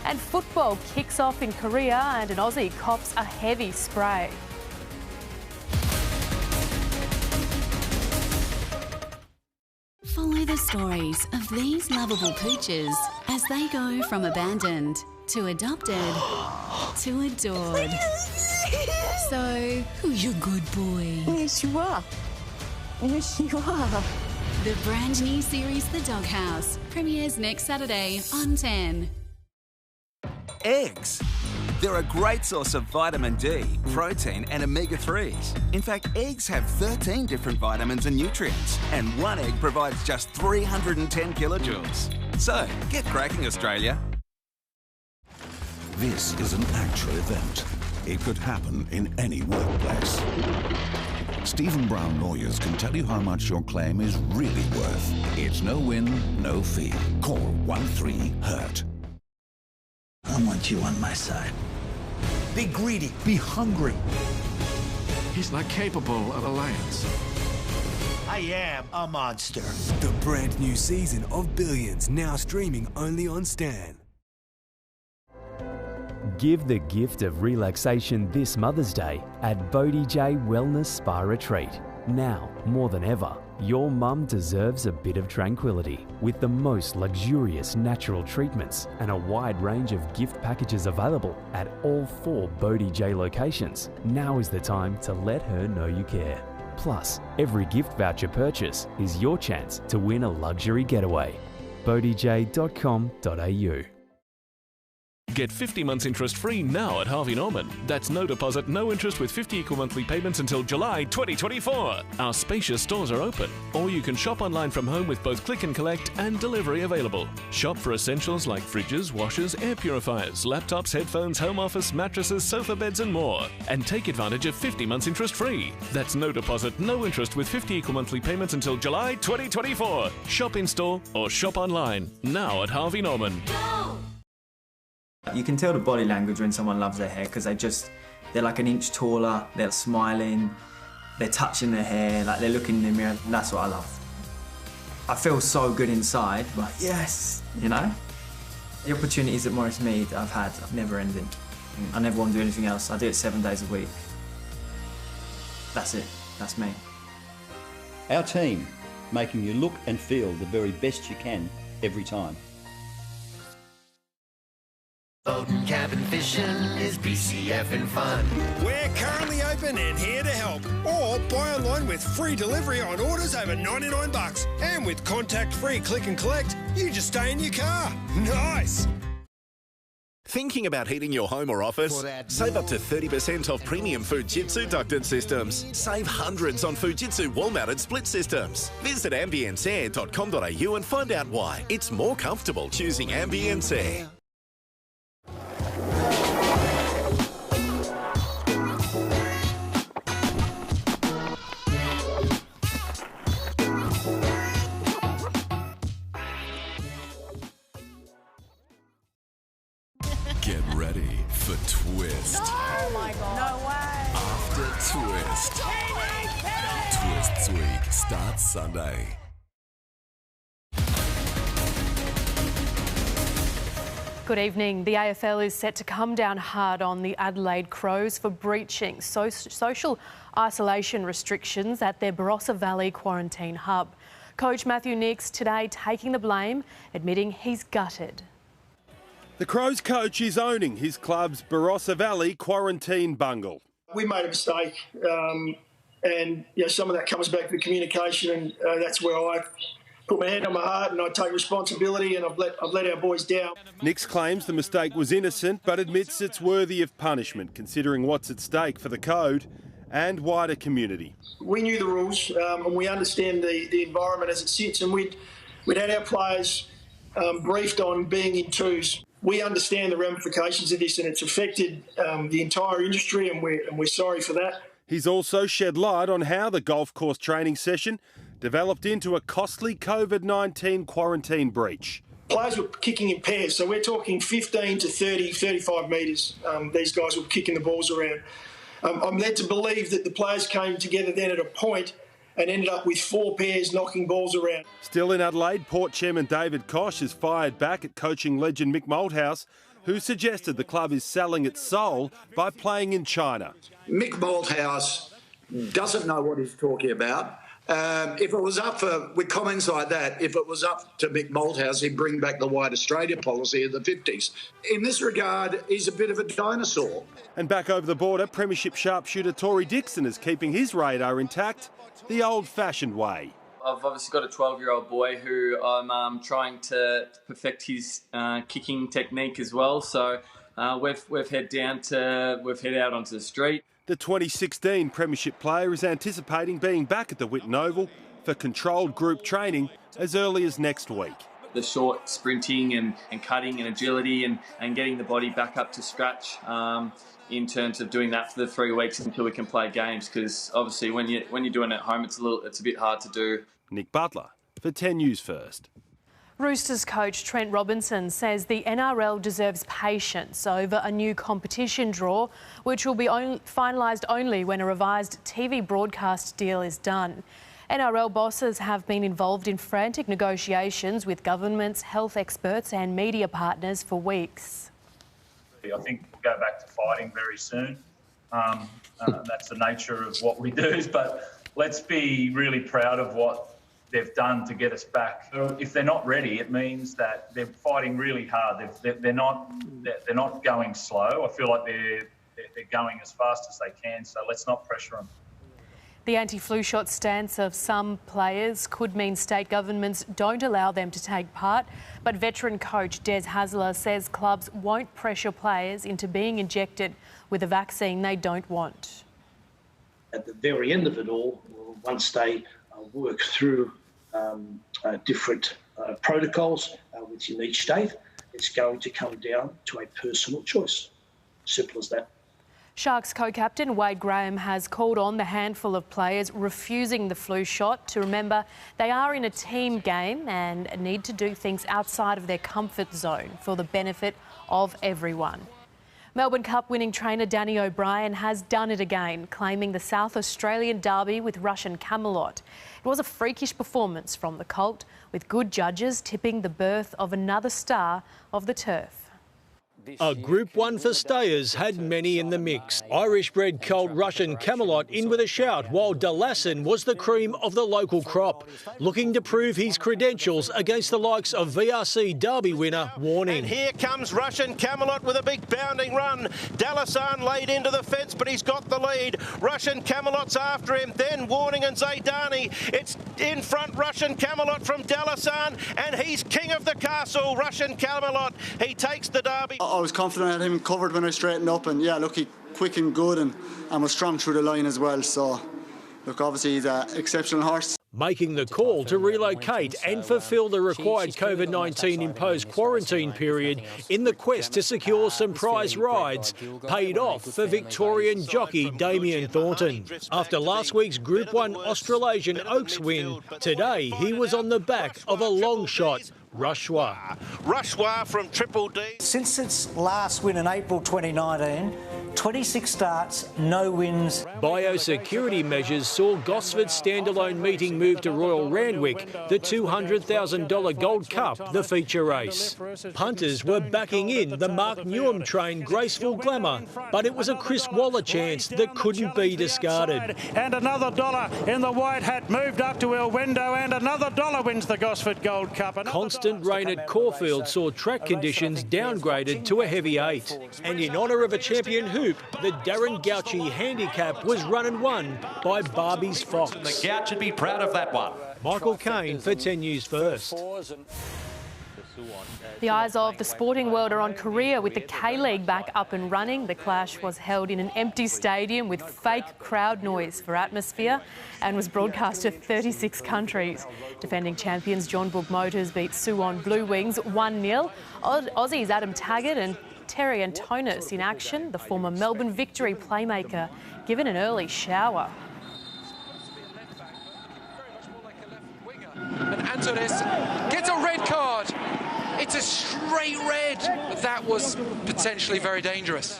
And football kicks off in Korea and an Aussie cops a heavy spray. Follow the stories of these lovable pooches as they go from abandoned to adopted to adored. So, who's your good boy? Yes, you are. Yes, you are. The brand new series The Doghouse premieres next Saturday on 10. Eggs. They're a great source of vitamin D, protein and omega-3s. In fact, eggs have 13 different vitamins and nutrients, and one egg provides just 310 kilojoules. So, get cracking, Australia. This is an actual event. It could happen in any workplace. Stephen Brown lawyers can tell you how much your claim is really worth. It's no win, no fee. Call 13-HURT. I want you on my side. Be greedy, be hungry. He's not capable of alliance. I am a monster. The brand new season of Billions, now streaming only on Stan. Give the gift of relaxation this Mother's Day at Bodie J Wellness Spa Retreat. Now, more than ever, your mum deserves a bit of tranquility with the most luxurious natural treatments and a wide range of gift packages available at all 4 Bodie J locations. Now is the time to let her know you care. Plus, every gift voucher purchase is your chance to win a luxury getaway. bodiej.com.au. Get 50 months interest free now at Harvey Norman. That's no deposit, no interest with 50 equal monthly payments until July 2024. Our spacious stores are open, or you can shop online from home with both click and collect and delivery available. Shop for essentials like fridges, washers, air purifiers, laptops, headphones, home office, mattresses, sofa beds and more. And take advantage of 50 months interest free. That's no deposit, no interest with 50 equal monthly payments until July 2024. Shop in store or shop online. Now at Harvey Norman. You can tell the body language when someone loves their hair because they're like an inch taller, they're smiling, they're touching their hair, like they're looking in the mirror. That's what I love. I feel so good inside, like, yes, you know? The opportunities that Morris Mead I've had are never ending. I never want to do anything else. I do it 7 days a week. That's it, that's me. Our team, making you look and feel the very best you can every time. Boating, cabin fishing is BCF and fun. We're currently open and here to help. Or buy online with free delivery on orders over $99. And with contact-free click and collect, you just stay in your car. Nice! Thinking about heating your home or office? Save up to 30% off premium Fujitsu ducted systems. Save hundreds on Fujitsu wall-mounted split systems. Visit ambienceair.com.au and find out why. It's more comfortable choosing Ambience Air. Get ready for Twist. Oh my God. No way. After Twist. Twist's Week starts Sunday. Good evening. The AFL is set to come down hard on the Adelaide Crows for breaching social isolation restrictions at their Barossa Valley quarantine hub. Coach Matthew Nicks today taking the blame, admitting he's gutted. The Crows coach is owning his club's Barossa Valley quarantine bungle. We made a mistake, and some of that comes back to communication, and that's where I put my hand on my heart and I take responsibility, and I've let our boys down. Nicks claims the mistake was innocent, but admits it's worthy of punishment, considering what's at stake for the code and wider community. We knew the rules, and we understand the environment as it sits, and we'd had our players briefed on being in twos. We understand the ramifications of this, and it's affected the entire industry, and we're sorry for that. He's also shed light on how the golf course training session developed into a costly COVID-19 quarantine breach. Players were kicking in pairs, so we're talking 15 to 30, 35 metres. These guys were kicking the balls around. I'm led to believe that the players came together then at a point and ended up with 4 pairs knocking balls around. Still in Adelaide, Port Chairman David Koch has fired back at coaching legend Mick Malthouse, who suggested the club is selling its soul by playing in China. Mick Malthouse doesn't know what he's talking about. If it was up for, with comments like that, if it was up to Mick Malthouse, he'd bring back the White Australia policy of the 50s. In this regard, he's a bit of a dinosaur. And back over the border, Premiership sharpshooter Tory Dixon is keeping his radar intact the old-fashioned way. I've obviously got a 12-year-old boy who I'm trying to perfect his kicking technique as well. So we've head out onto the street. The 2016 Premiership player is anticipating being back at the Whitten Oval for controlled group training as early as next week. The short sprinting and cutting and agility and getting the body back up to scratch in terms of doing that for the 3 weeks until we can play games, because obviously when you're doing it at home it's a bit hard to do. Nick Butler for 10 News First. Roosters coach Trent Robinson says the NRL deserves patience over a new competition draw, which will be finalised only when a revised TV broadcast deal is done. NRL bosses have been involved in frantic negotiations with governments, health experts and media partners for weeks. I think we'll go back to fighting very soon. That's the nature of what we do. But let's be really proud of what they've done to get us back. If they're not ready, it means that they're fighting really hard. They're not going slow. I feel like they're going as fast as they can. So let's not pressure them. The anti-flu shot stance of some players could mean state governments don't allow them to take part, but veteran coach Des Hasler says clubs won't pressure players into being injected with a vaccine they don't want. At the very end of it all, once they work through different protocols within each state, it's going to come down to a personal choice. Simple as that. Sharks co-captain Wade Graham has called on the handful of players refusing the flu shot to remember they are in a team game and need to do things outside of their comfort zone for the benefit of everyone. Melbourne Cup winning trainer Danny O'Brien has done it again, claiming the South Australian derby with Russian Camelot. It was a freakish performance from the Colt, with good judges tipping the birth of another star of the turf. A Group 1 for stayers had many in the mix. Irish-bred colt Russian Camelot in with a shout, while Dalassin was the cream of the local crop, looking to prove his credentials against the likes of VRC Derby winner Warning. And here comes Russian Camelot with a big bounding run. Dalassin laid into the fence, but he's got the lead. Russian Camelot's after him, then Warning and Zaydani. It's in front, Russian Camelot from Dalassin, and he's king of the castle, Russian Camelot. He takes the derby. I was confident I had him covered when I straightened up, and yeah, look, he quick and good and was strong through the line as well. So, look, obviously he's an exceptional horse. Making the call to relocate and fulfil the required COVID-19 imposed quarantine period in the quest to secure some prize rides paid off for Victorian jockey Damien Thornton. After last week's Group 1 Australasian Oaks win, today he was on the back of a long shot, Rushwa. Rushwa from Triple D. Since its last win in April 2019, 26 starts, no wins. Biosecurity measures saw Gosford's standalone meeting move to Royal Randwick, the $200,000 Gold Cup, the feature race. Punters were backing in the Mark Newham-trained Graceful Glamour, but it was a Chris Waller chance that couldn't be discarded. And another dollar in the white hat moved up to El Wendo, and another dollar wins the Gosford Gold Cup. Constant rain at Caulfield saw track conditions downgraded to a heavy 8. And in honour of a champion hoop, the Darren Gauci handicap was run and won by Barbie's Fox. The Gauch should be proud of that one. Michael Kane for 10 News First. The eyes of the sporting world are on Korea with the K-League back up and running. The clash was held in an empty stadium with fake crowd noise for atmosphere and was broadcast to 36 countries. Defending champions John Book Motors beat Suwon Blue Wings 1-0. Aussies Adam Taggart and Terry Antonis in action, the former Melbourne Victory playmaker given an early shower. And Antonis gets a red card. It's a straight red. That was potentially very dangerous.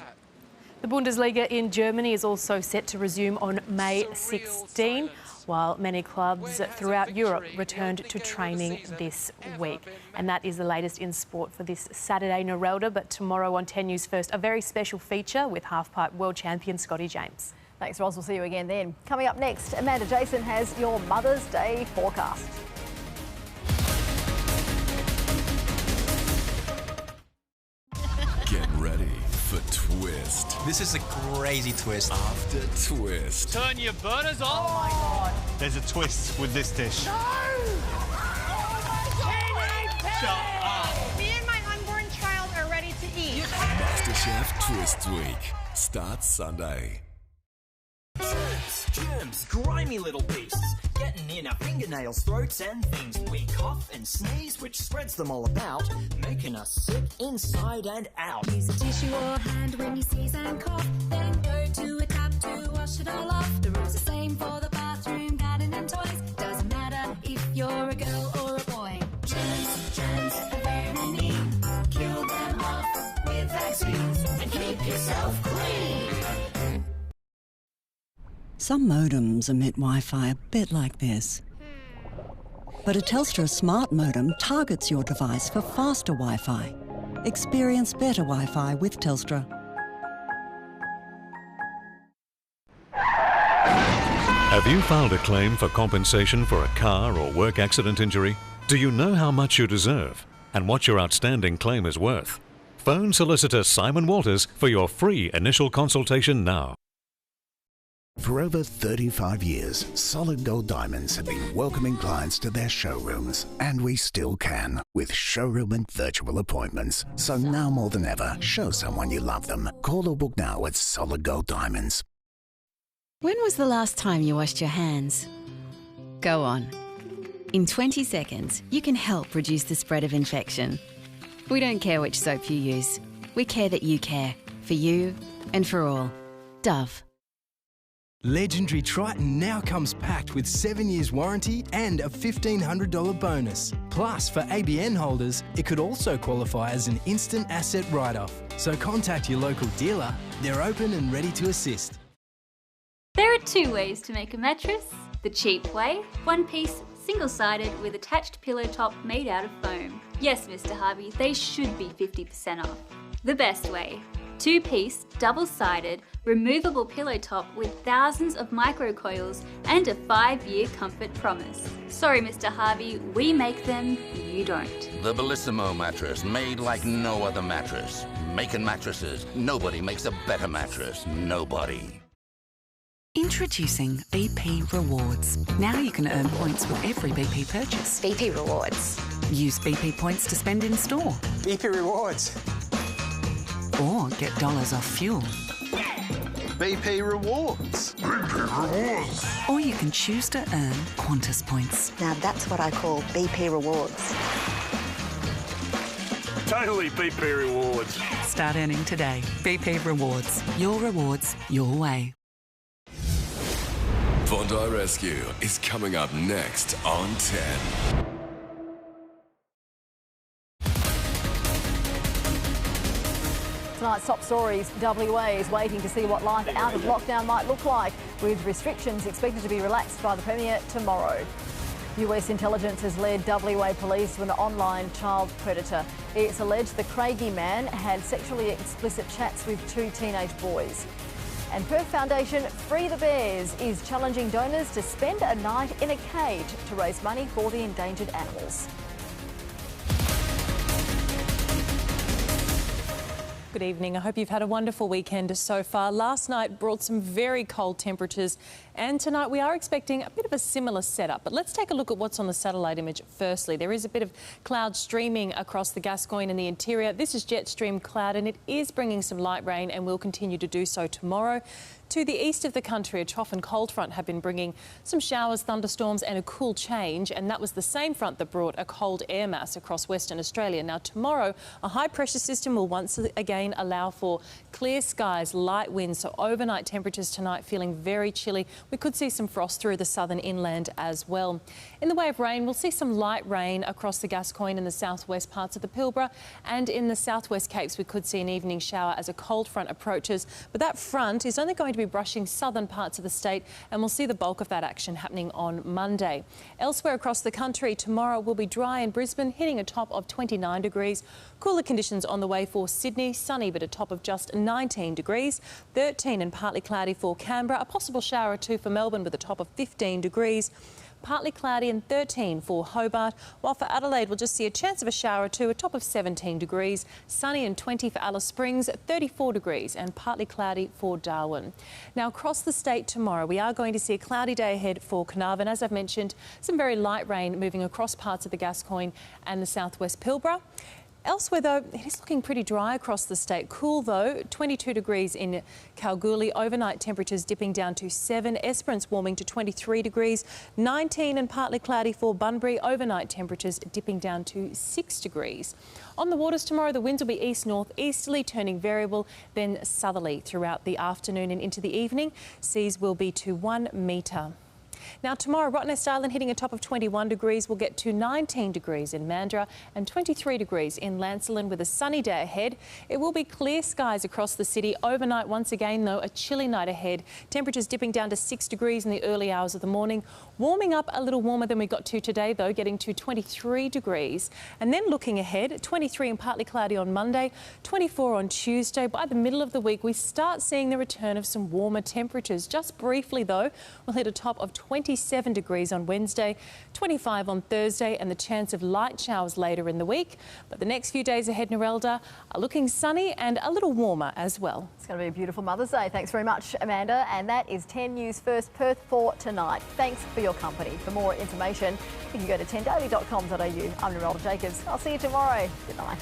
The Bundesliga in Germany is also set to resume on May 16, while many clubs throughout Europe returned to training this week. And that is the latest in sport for this Saturday, Narelda. But tomorrow on 10 News First, a very special feature with halfpipe world champion Scotty James. Thanks, Roz. We'll see you again then. Coming up next, Amanda Jason has your Mother's Day forecast. Get ready for Twist. This is a crazy twist. After Twist. Turn your burners on. Oh my God. There's a twist with this dish. No! Shut up. Me and my unborn child are ready to eat. MasterChef Twist Week starts Sunday. Germs, grimy little beasts, getting in our fingernails, throats and things. We cough and sneeze, which spreads them all about, making us sick inside and out. Use a tissue or hand when you sneeze and cough, then go to a tap to wash it all off. The rules are the same for the bathroom, garden and toys. Doesn't matter if you're a girl or a boy. Germs are very mean. Kill them off with vaccines and keep yourself clean. Some modems emit Wi-Fi a bit like this. But a Telstra smart modem targets your device for faster Wi-Fi. Experience better Wi-Fi with Telstra. Have you filed a claim for compensation for a car or work accident injury? Do you know how much you deserve and what your outstanding claim is worth? Phone solicitor Simon Walters for your free initial consultation now. For over 35 years, Solid Gold Diamonds have been welcoming clients to their showrooms, and we still can with showroom and virtual appointments. So now more than ever, show someone you love them. Call or book now at Solid Gold Diamonds. When was the last time you washed your hands? Go on. In 20 seconds, you can help reduce the spread of infection. We don't care which soap you use. We care that you care. For you and for all. Dove. Legendary Triton now comes packed with 7 years warranty and a $1,500 bonus. Plus, for ABN holders, it could also qualify as an instant asset write-off. So contact your local dealer. They're open and ready to assist. There are two ways to make a mattress. The cheap way, one piece, single-sided with attached pillow top made out of foam. Yes, Mr. Harvey, they should be 50% off. The best way, two-piece, double-sided, removable pillow top with thousands of microcoils and a 5-year comfort promise. Sorry, Mr. Harvey, we make them, you don't. The Bellissimo mattress, made like no other mattress. Making mattresses, nobody makes a better mattress. Nobody. Introducing BP Rewards. Now you can earn points with every BP purchase. BP Rewards. Use BP points to spend in store. BP Rewards. Or get dollars off fuel. BP Rewards. BP Rewards. Or you can choose to earn Qantas points. Now that's what I call BP Rewards. Totally BP Rewards. Start earning today. BP Rewards. Rewards, your way. Bondi Rescue is coming up next on 10. Tonight's top stories, WA is waiting to see what life out of lockdown might look like, with restrictions expected to be relaxed by the Premier tomorrow. US intelligence has led WA police to an online child predator. It's alleged the Craigie man had sexually explicit chats with 2 teenage boys. And Perth Foundation Free the Bears is challenging donors to spend a night in a cage to raise money for the endangered animals. Good evening. I hope you've had a wonderful weekend so far. Last night brought some very cold temperatures, and tonight we are expecting a bit of a similar setup. But let's take a look at what's on the satellite image firstly. There is a bit of cloud streaming across the Gascoyne and the interior. This is jet stream cloud, and it is bringing some light rain and will continue to do so tomorrow. To the east of the country, a trough and cold front have been bringing some showers, thunderstorms and a cool change, and that was the same front that brought a cold air mass across Western Australia. Now tomorrow, a high pressure system will once again allow for clear skies, light winds, so overnight temperatures tonight feeling very chilly. We could see some frost through the southern inland as well. In the way of rain, we'll see some light rain across the Gascoyne and the southwest parts of the Pilbara, and in the southwest Capes we could see an evening shower as a cold front approaches, but that front is only going to be brushing southern parts of the state, and we'll see the bulk of that action happening on Monday. Elsewhere across the country, tomorrow will be dry in Brisbane, hitting a top of 29 degrees. Cooler conditions on the way for Sydney, sunny but a top of just 19 degrees. 13 and partly cloudy for Canberra, a possible shower or two for Melbourne with a top of 15 degrees. Partly cloudy and 13 for Hobart, while for Adelaide we'll just see a chance of a shower or two, a top of 17 degrees, sunny and 20 for Alice Springs, 34 degrees and partly cloudy for Darwin. Now across the state tomorrow we are going to see a cloudy day ahead for Carnarvon. As I've mentioned, some very light rain moving across parts of the Gascoyne and the southwest Pilbara. Elsewhere, though, it is looking pretty dry across the state. Cool, though, 22 degrees in Kalgoorlie. Overnight temperatures dipping down to 7. Esperance warming to 23 degrees. 19 and partly cloudy for Bunbury. Overnight temperatures dipping down to 6 degrees. On the waters tomorrow, the winds will be east-northeasterly, turning variable, then southerly throughout the afternoon and into the evening. Seas will be to 1 metre. Now tomorrow, Rottnest Island hitting a top of 21 degrees. We'll get to 19 degrees in Mandurah and 23 degrees in Lancelin with a sunny day ahead. It will be clear skies across the city. Overnight, once again, though, a chilly night ahead. Temperatures dipping down to 6 degrees in the early hours of the morning. Warming up a little warmer than we got to today, though, getting to 23 degrees. And then looking ahead, 23 and partly cloudy on Monday, 24 on Tuesday. By the middle of the week, we start seeing the return of some warmer temperatures. Just briefly, though, we'll hit a top of 27 degrees on Wednesday, 25 on Thursday, and the chance of light showers later in the week. But the next few days ahead, Narelda, are looking sunny and a little warmer as well. It's going to be a beautiful Mother's Day. Thanks very much, Amanda. And that is 10 News First Perth for tonight. Thanks for your company. For more information, you can go to 10daily.com.au. I'm Narelda Jacobs. I'll see you tomorrow. Good night.